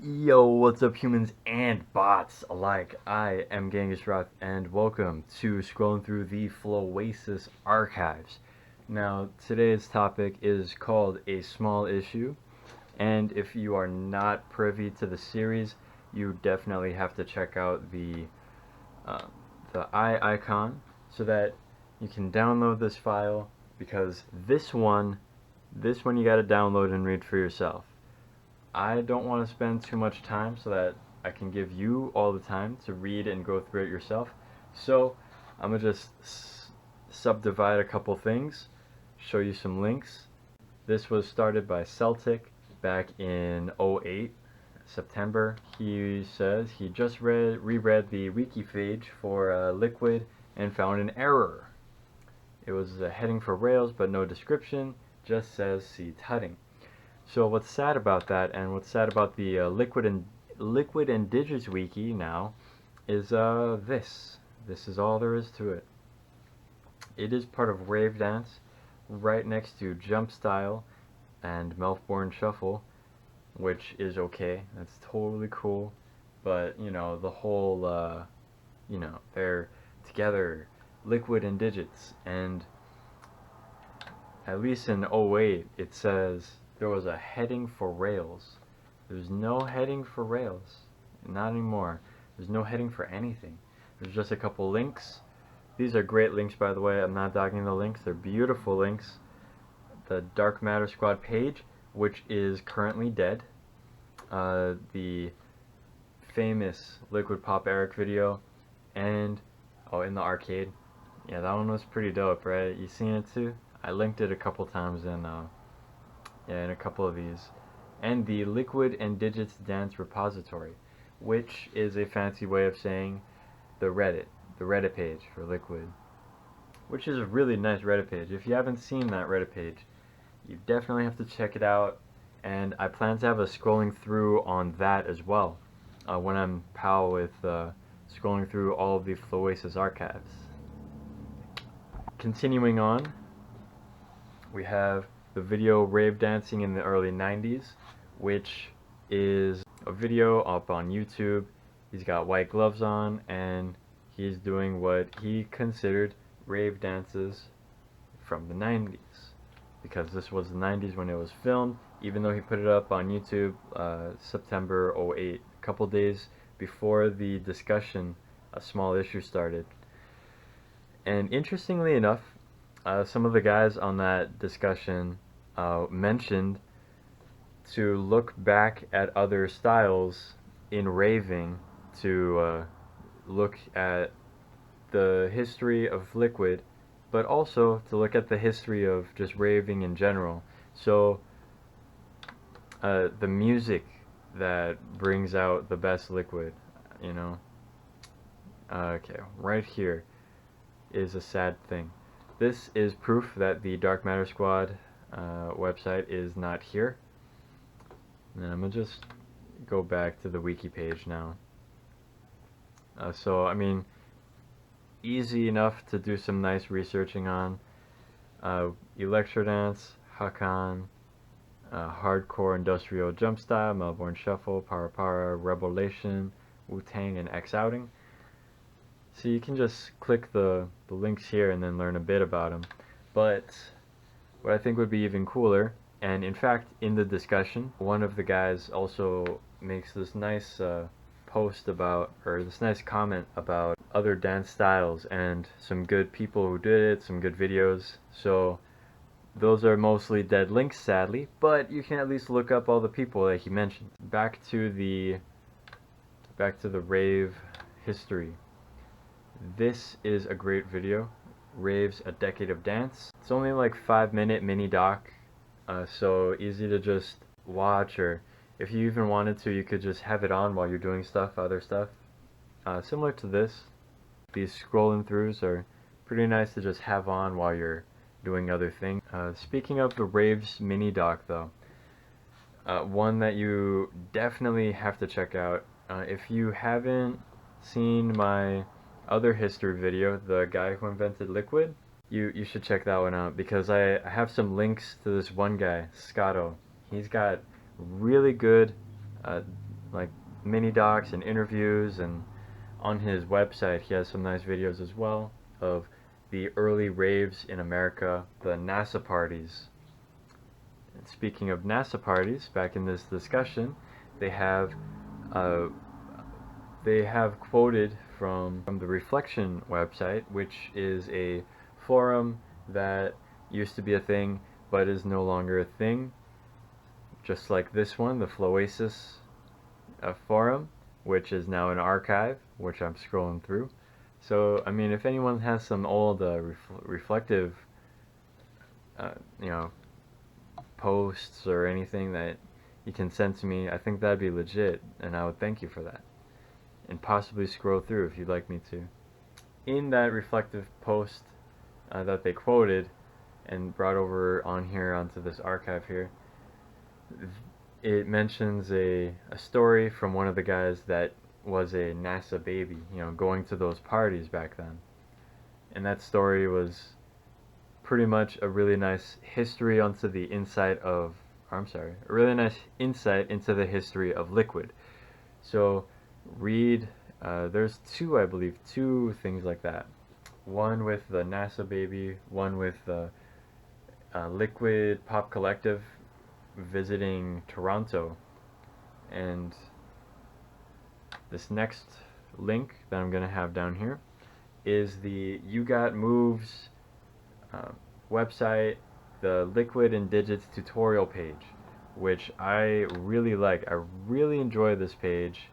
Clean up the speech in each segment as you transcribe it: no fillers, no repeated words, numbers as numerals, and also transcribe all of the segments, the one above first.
Yo, what's up humans and bots alike? I am Ghangasrath and welcome to Scrolling Through the Floasis archives. Now, today's topic is called A Small Issue, and if you are not privy to the series, you definitely have to check out uh, the eye icon so that you can download this file, because this one you gotta download and read for yourself. I don't want to spend too much time so that I can give you all the time to read and go through it yourself. So I'm going to just subdivide a couple things, show you some links. This was started by Celtic back in '08, September. He says he just reread the Wiki page for Liquid and found an error. It was a heading for Rails but no description, just says see tutting. So what's sad about that, and what's sad about the Liquid and Digits wiki now, is this. This is all there is to it. It is part of Rave Dance, right next to Jump Style and Melfborn Shuffle, which is okay. That's totally cool. But the whole, they're together, Liquid and Digits, and at least in '08 it says there was a heading for Rails. There's no heading for Rails. Not anymore. There's no heading for anything. There's just a couple links. These are great links, by the way. I'm not dogging the links. They're beautiful links. The Dark Matter Squad page, which is currently dead. The famous Liquid Pop Eric video. And, in the arcade. Yeah, that one was pretty dope, right? You seen it too? I linked it a couple times in a couple of these, and the Liquid and Digits Dance repository, which is a fancy way of saying the Reddit page for Liquid, which is a really nice Reddit page. If you haven't seen that Reddit page, you definitely have to check it out, and I plan to have a scrolling through on that as well, when I'm pal with scrolling through all of the Floasis archives. Continuing on, we have the video Rave Dancing in the early 90s, which is a video up on YouTube. He's got white gloves on and he's doing what he considered rave dances from the 90s, because this was the 90s when it was filmed, even though he put it up on YouTube September '08, a couple days before the discussion A Small Issue started. And interestingly enough, some of the guys on that discussion mentioned to look back at other styles in raving, to look at the history of Liquid, but also to look at the history of just raving in general. So the music that brings out the best Liquid, okay, right here is a sad thing. This is proof that the Dark Matter Squad website is not here. And I'm gonna just go back to the wiki page now. So I mean, easy enough to do some nice researching on. Electro Dance, Hakan, Hardcore Industrial Jump Style, Melbourne Shuffle, Para Para, Revelation, Wu-Tang, and X Outing. So you can just click the links here and then learn a bit about them. But what I think would be even cooler, and in fact in the discussion, one of the guys also makes this nice post about, or this nice comment about other dance styles and some good people who did it, some good videos. So those are mostly dead links, sadly, but you can at least look up all the people that he mentioned. Back to the rave history. This is a great video, Raves, A Decade of Dance. It's only like 5-minute mini doc, so easy to just watch, or if you even wanted to, you could just have it on while you're doing other stuff. Similar to this, these Scrollin Throughs are pretty nice to just have on while you're doing other things. Speaking of the Raves mini doc though, one that you definitely have to check out, if you haven't seen my other history video, the guy who invented Liquid, you should check that one out, because I have some links to this one guy, Scotto. He's got really good like mini docs and interviews, and on his website he has some nice videos as well of the early raves in America, the NASA parties. And speaking of NASA parties, back in this discussion, they have uh, quoted from the Reflection website, which is a forum that used to be a thing but is no longer a thing, just like this one, the Floasis forum, which is now an archive, which I'm scrolling through. So, I mean, if anyone has some old reflective, you know, posts or anything that you can send to me, I think that'd be legit, and I would thank you for that. And possibly scroll through if you'd like me to. In that reflective post that they quoted and brought over on here onto this archive here, it mentions a story from one of the guys that was a NASA baby, you know, going to those parties back then. And that story was pretty much a really nice history onto the inside of, a really nice insight into the history of liquid. So read, there's two, I believe, two things like that. One with the NASA baby, one with the Liquid Pop Collective visiting Toronto. And this next link that I'm going to have down here is the You Got Moves website, the Liquid and Digits tutorial page, which I really like. I really enjoy this page.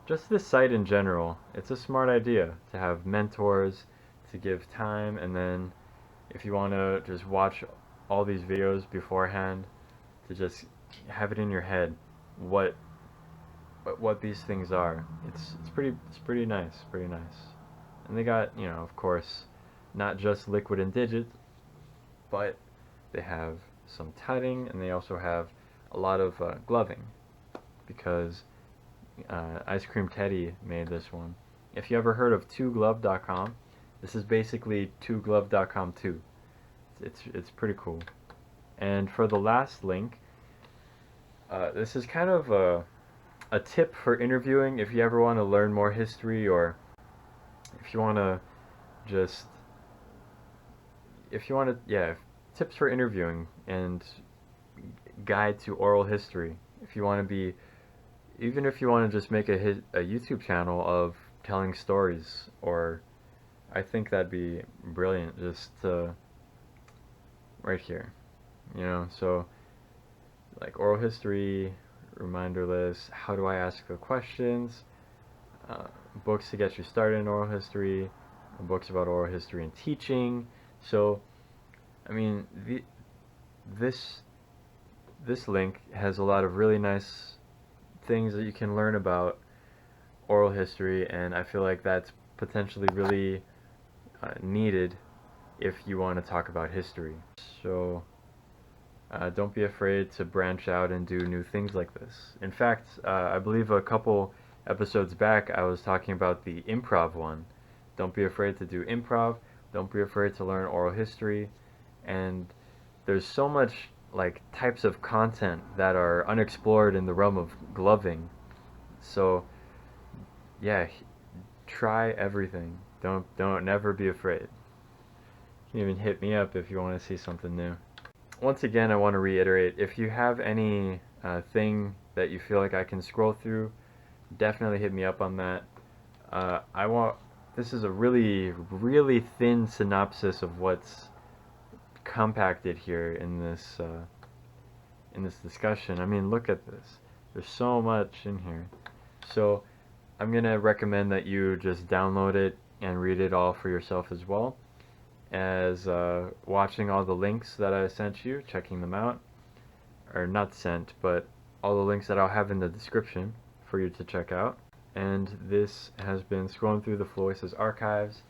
Just this site in general. It's a smart idea to have mentors, to give time, and then if you want to just watch all these videos beforehand, to just have it in your head what these things are. It's pretty nice, And they got, you know, of course, not just Liquid and Digit, but they have some tutting, and they also have a lot of gloving, because Ice Cream Teddy made this one. If you ever heard of 2glove.com, this is basically 2glove.com too. It's pretty cool. And for the last link, this is kind of a tip for interviewing if you ever want to learn more history, or if you want to just, tips for interviewing and guide to oral history. If you want to be, even if you want to just make a YouTube channel of telling stories, or I think that'd be brilliant, just right here, you know. So like oral history, reminder list, how do I ask the questions, books to get you started in oral history, books about oral history and teaching. So I mean, this link has a lot of really nice things that you can learn about oral history, and I feel like that's potentially really needed if you want to talk about history. So don't be afraid to branch out and do new things like this. In fact, I believe a couple episodes back I was talking about the improv one. Don't be afraid to do improv. Don't be afraid to learn oral history. And there's so much like types of content that are unexplored in the realm of gloving. So yeah, try everything. Don't never be afraid. You can even hit me up if you want to see something new. Once again, I want to reiterate, if you have any thing that you feel like I can scroll through, definitely hit me up on that. This is a really thin synopsis of what's compacted here in this discussion. I mean, look at this. There's so much in here. So I'm gonna recommend that you just download it and read it all for yourself, as well as watching all the links that I sent you, checking them out, or not sent, but all the links that I'll have in the description for you to check out. And this has been Scrolling Through the Floisis Archives,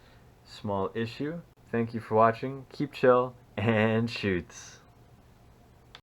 small issue. Thank you for watching. Keep chill and shoots.